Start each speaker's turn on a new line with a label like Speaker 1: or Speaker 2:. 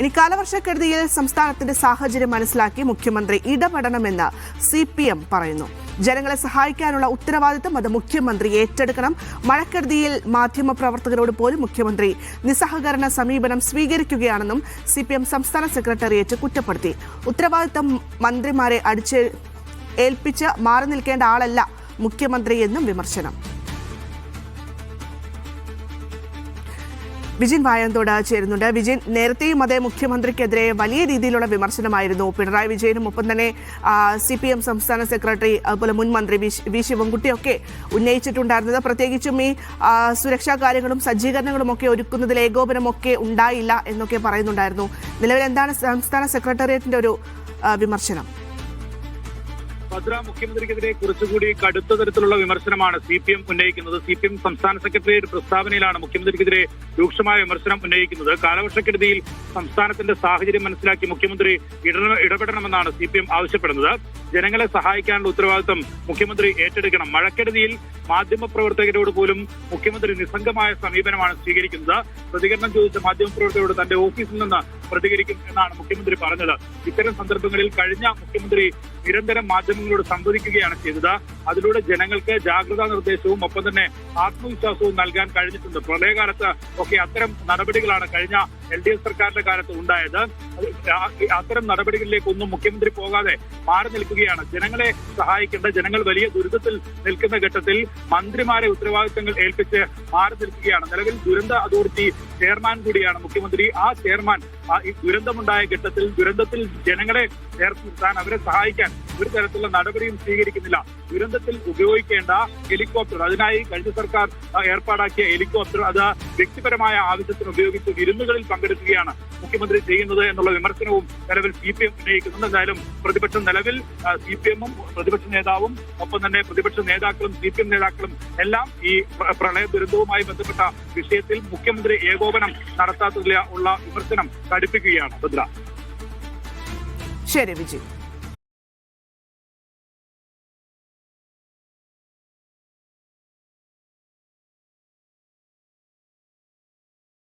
Speaker 1: ഇനി കാലവർഷക്കെടുതിയിൽ സംസ്ഥാനത്തിന്റെ സാഹചര്യം മനസ്സിലാക്കി മുഖ്യമന്ത്രി ഇടപെടണമെന്ന് CPM പറയുന്നു. ജനങ്ങളെ സഹായിക്കാനുള്ള ഉത്തരവാദിത്തം അത് മുഖ്യമന്ത്രി ഏറ്റെടുക്കണം. മഴക്കെടുതിയിൽ മാധ്യമപ്രവർത്തകരോട് പോലും മുഖ്യമന്ത്രി നിസ്സഹകരണ സമീപനം സ്വീകരിക്കുകയാണെന്നും CPM സംസ്ഥാന സെക്രട്ടേറിയറ്റ് കുറ്റപ്പെടുത്തി. ഉത്തരവാദിത്തം മന്ത്രിമാരെ ഏൽപ്പിച്ച് മാറി നിൽക്കേണ്ട ആളല്ല മുഖ്യമന്ത്രി എന്നും വിമർശനം. വിജിൻ വായന്തോട് ചേരുന്നുണ്ട്. വിജിൻ, നേരത്തെയും അതേ മുഖ്യമന്ത്രിക്കെതിരെ വലിയ രീതിയിലുള്ള വിമർശനമായിരുന്നു പിണറായി വിജയനും ഒപ്പം തന്നെ CPM സംസ്ഥാന സെക്രട്ടറി അതുപോലെ മുൻ മന്ത്രി വി ശിവൻകുട്ടിയൊക്കെ ഉന്നയിച്ചിട്ടുണ്ടായിരുന്നത്. പ്രത്യേകിച്ചും ഈ സുരക്ഷാ കാര്യങ്ങളും സജ്ജീകരണങ്ങളും ഒക്കെ ഒരുക്കുന്നതിൽ ഏകോപനമൊക്കെ ഉണ്ടായില്ല എന്നൊക്കെ പറയുന്നുണ്ടായിരുന്നു. നിലവിൽ എന്താണ് സംസ്ഥാന സെക്രട്ടേറിയറ്റിന്റെ ഒരു വിമർശനം?
Speaker 2: ഭദ്ര, മുഖ്യമന്ത്രിക്കെതിരെ കുറച്ചുകൂടി കടുത്ത തരത്തിലുള്ള വിമർശനമാണ് CPM ഉന്നയിക്കുന്നത്. CPM സംസ്ഥാന സെക്രട്ടേറിയറ്റ് പ്രസ്താവനയിലാണ് മുഖ്യമന്ത്രിക്കെതിരെ രൂക്ഷമായ വിമർശനം ഉന്നയിക്കുന്നത്. കാലവർഷക്കെടുതിയിൽ സംസ്ഥാനത്തിന്റെ സാഹചര്യം മനസ്സിലാക്കി മുഖ്യമന്ത്രി ഇടപെടണമെന്നാണ് CPM ആവശ്യപ്പെടുന്നത്. ജനങ്ങളെ സഹായിക്കാനുള്ള ഉത്തരവാദിത്തം മുഖ്യമന്ത്രി ഏറ്റെടുക്കണം. മഴക്കെടുതിയിൽ മാധ്യമപ്രവർത്തകരോട് പോലും മുഖ്യമന്ത്രി നിസ്സംഗമായ സമീപനമാണ് സ്വീകരിക്കുന്നത്. പ്രതികരണം ചോദിച്ച മാധ്യമപ്രവർത്തകരോട് തന്റെ ഓഫീസിൽ നിന്ന് പ്രതികരിക്കും എന്നാണ് മുഖ്യമന്ത്രി പറഞ്ഞത്. ഇത്തരം സന്ദർഭങ്ങളിൽ കഴിഞ്ഞ മുഖ്യമന്ത്രി നിരന്തരം മാധ്യമങ്ങളോട് സംവദിക്കുകയാണ് ചെയ്തത്. അതിലൂടെ ജനങ്ങൾക്ക് ജാഗ്രതാ നിർദ്ദേശവും ഒപ്പം തന്നെ ആത്മവിശ്വാസവും നൽകാൻ കഴിഞ്ഞിട്ടുണ്ട്. പ്രളയകാലത്ത് ഒക്കെ അത്തരം നടപടികളാണ് കഴിഞ്ഞ LDF സർക്കാരിന്റെ കാലത്ത് ഉണ്ടായത്. അത്തരം നടപടികളിലേക്കൊന്നും മുഖ്യമന്ത്രി പോകാതെ മാറി നിൽക്കുകയാണ്. ജനങ്ങളെ സഹായിക്കേണ്ട, ജനങ്ങൾ വലിയ ദുരിതത്തിൽ നിൽക്കുന്ന ഘട്ടത്തിൽ മന്ത്രിമാരെ ഉത്തരവാദിത്തങ്ങൾ ഏൽപ്പിച്ച് മാറി നിൽക്കുകയാണ്. നിലവിൽ ദുരന്ത അതോറിറ്റി ചെയർമാൻ കൂടിയാണ് മുഖ്യമന്ത്രി. ആ ചെയർമാൻ ദുരന്തമുണ്ടായ ഘട്ടത്തിൽ ദുരന്തത്തിൽ ജനങ്ങളെ ചേർത്ത് നിർത്താൻ, അവരെ സഹായിക്കാൻ ഒരു തരത്തിലുള്ള നടപടിയും സ്വീകരിക്കുന്നില്ല. ദുരന്തത്തിൽ ഉപയോഗിക്കേണ്ട ഹെലികോപ്റ്റർ, അതിനായി കഴിഞ്ഞ സർക്കാർ ഏർപ്പാടാക്കിയ ഹെലികോപ്റ്റർ അത് വ്യക്തിപരമായ ആവശ്യത്തിന് ഉപയോഗിച്ച് വിരുന്നുകളിൽ പങ്കെടുക്കുകയാണ് മുഖ്യമന്ത്രി ചെയ്യുന്നത് എന്നുള്ള വിമർശനവും നിലവിൽ CPM ഉന്നയിക്കുന്നുണ്ട്. എന്തായാലും പ്രതിപക്ഷം നിലവിൽ CPM-ഉം പ്രതിപക്ഷ നേതാവും ഒപ്പം തന്നെ പ്രതിപക്ഷ നേതാക്കളും CPM നേതാക്കളും എല്ലാം ഈ പ്രളയ ദുരന്തവുമായി ബന്ധപ്പെട്ട വിഷയത്തിൽ മുഖ്യമന്ത്രി ഏകോപനം നടത്താത്തതിലുള്ള വിമർശനം കടുപ്പിക്കുകയാണ്. ഭദ്ര.
Speaker 1: ശരി വിജയ്.